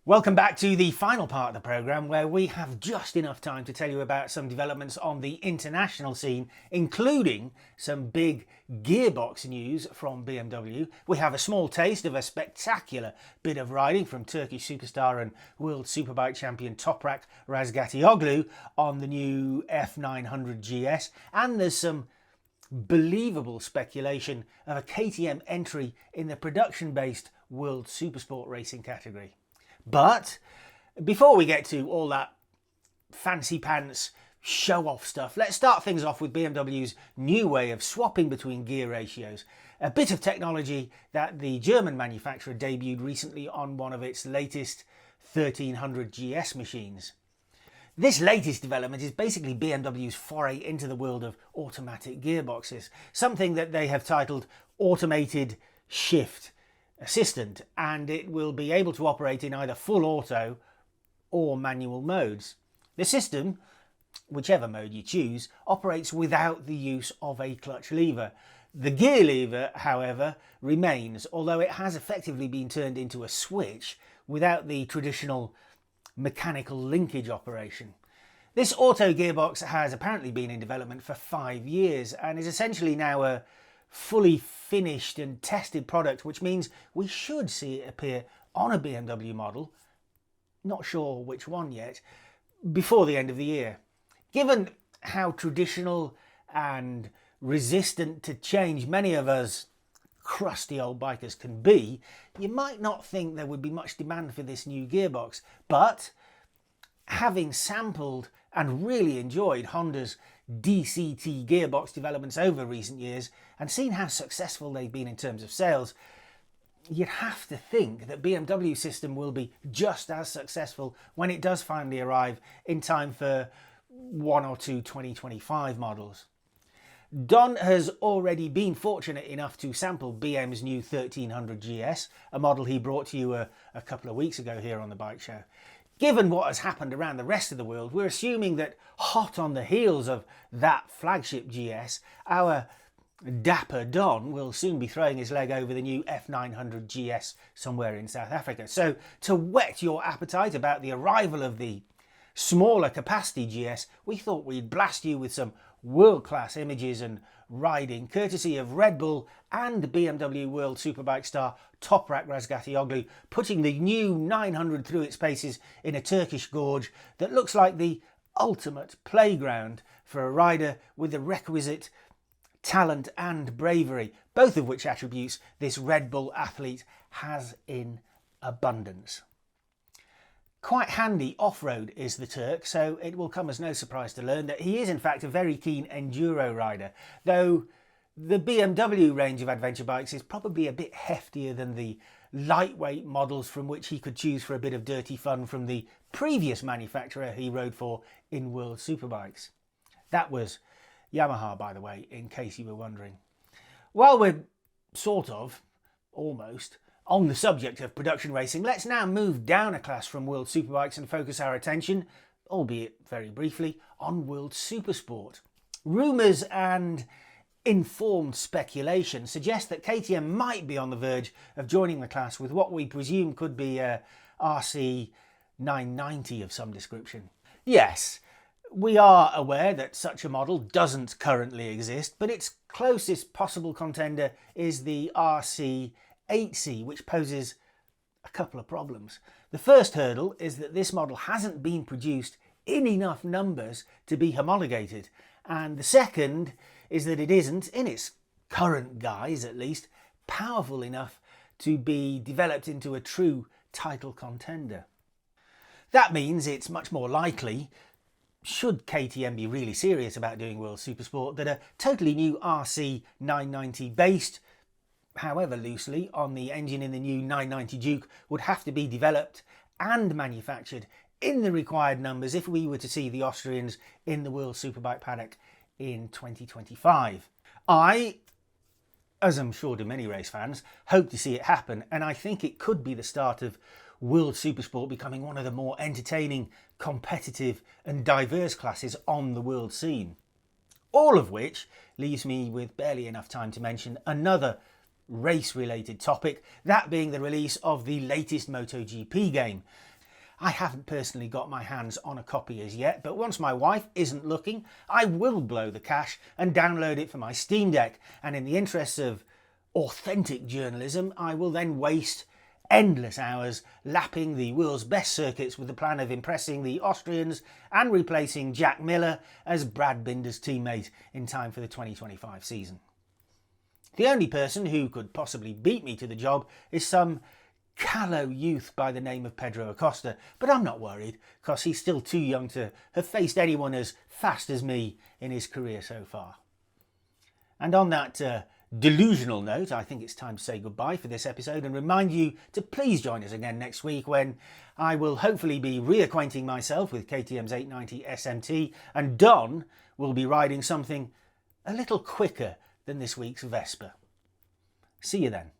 Welcome back to the final part of the programme where we have just enough time to tell you about some developments on the international scene, including some big gearbox news from BMW. We have a small taste of a spectacular bit of riding from Turkish superstar and World Superbike champion Toprak Razgatlioglu on the new F900 GS, and there's some believable speculation of a KTM entry in the production-based World Supersport racing category. But before we get to all that fancy pants show-off stuff, let's start things off with BMW's new way of swapping between gear ratios. A bit of technology that the German manufacturer debuted recently on one of its latest 1300 GS machines. This latest development is basically BMW's foray into the world of automatic gearboxes, something that they have titled Automated Shift Assistant, and it will be able to operate in either full auto or manual modes. The system, whichever mode you choose, operates without the use of a clutch lever. The gear lever, however, remains, although it has effectively been turned into a switch without the traditional mechanical linkage operation. This auto gearbox has apparently been in development for 5 years and is essentially now a fully finished and tested product, which means we should see it appear on a BMW model, not sure which one yet, before the end of the year. Given how traditional and resistant to change many of us crusty old bikers can be, you might not think there would be much demand for this new gearbox, but having sampled and really enjoyed Honda's DCT gearbox developments over recent years and seen how successful they've been in terms of sales, you'd have to think that BMW's system will be just as successful when it does finally arrive in time for one or two 2025 models. Don has already been fortunate enough to sample BM's new 1300 GS, a model he brought to you a couple of weeks ago here on the bike show. Given what has happened around the rest of the world, we're assuming that hot on the heels of that flagship GS, our dapper Don will soon be throwing his leg over the new F900 GS somewhere in South Africa. So to whet your appetite about the arrival of the smaller capacity GS, we thought we'd blast you with some world-class images and riding courtesy of Red Bull and BMW World Superbike star Toprak Razgatlioglu, putting the new 900 through its paces in a Turkish gorge that looks like the ultimate playground for a rider with the requisite talent and bravery, both of which attributes this Red Bull athlete has in abundance. Quite handy off-road is the Turk, so it will come as no surprise to learn that he is in fact a very keen enduro rider, though the BMW range of adventure bikes is probably a bit heftier than the lightweight models from which he could choose for a bit of dirty fun from the previous manufacturer he rode for in World Superbikes. That was Yamaha, by the way, in case you were wondering. While we're almost, on the subject of production racing, let's now move down a class from World Superbikes and focus our attention, albeit very briefly, on World Supersport. Rumours and informed speculation suggest that KTM might be on the verge of joining the class with what we presume could be a RC 990 of some description. Yes, we are aware that such a model doesn't currently exist, but its closest possible contender is the RC 8C, which poses a couple of problems. The first hurdle is that this model hasn't been produced in enough numbers to be homologated, and the second is that it isn't, in its current guise at least, powerful enough to be developed into a true title contender. That means it's much more likely, should KTM be really serious about doing World Supersport, that a totally new RC 990 based, however loosely, on the engine in the new 990 Duke would have to be developed and manufactured in the required numbers if we were to see the Austrians in the World Superbike paddock in 2025. I, as I'm sure do many race fans, hope to see it happen, and I think it could be the start of World Supersport becoming one of the more entertaining, competitive and diverse classes on the world scene. All of which leaves me with barely enough time to mention another race-related topic, that being the release of the latest MotoGP game. I haven't personally got my hands on a copy as yet, but once my wife isn't looking, I will blow the cash and download it for my Steam Deck. And in the interests of authentic journalism, I will then waste endless hours lapping the world's best circuits with the plan of impressing the Austrians and replacing Jack Miller as Brad Binder's teammate in time for the 2025 season. The only person who could possibly beat me to the job is some callow youth by the name of Pedro Acosta, but I'm not worried because he's still too young to have faced anyone as fast as me in his career so far. And on that delusional note, I think it's time to say goodbye for this episode and remind you to please join us again next week when I will hopefully be reacquainting myself with KTM's 890 SMT and Don will be riding something a little quicker than this week's Vespa. See you then.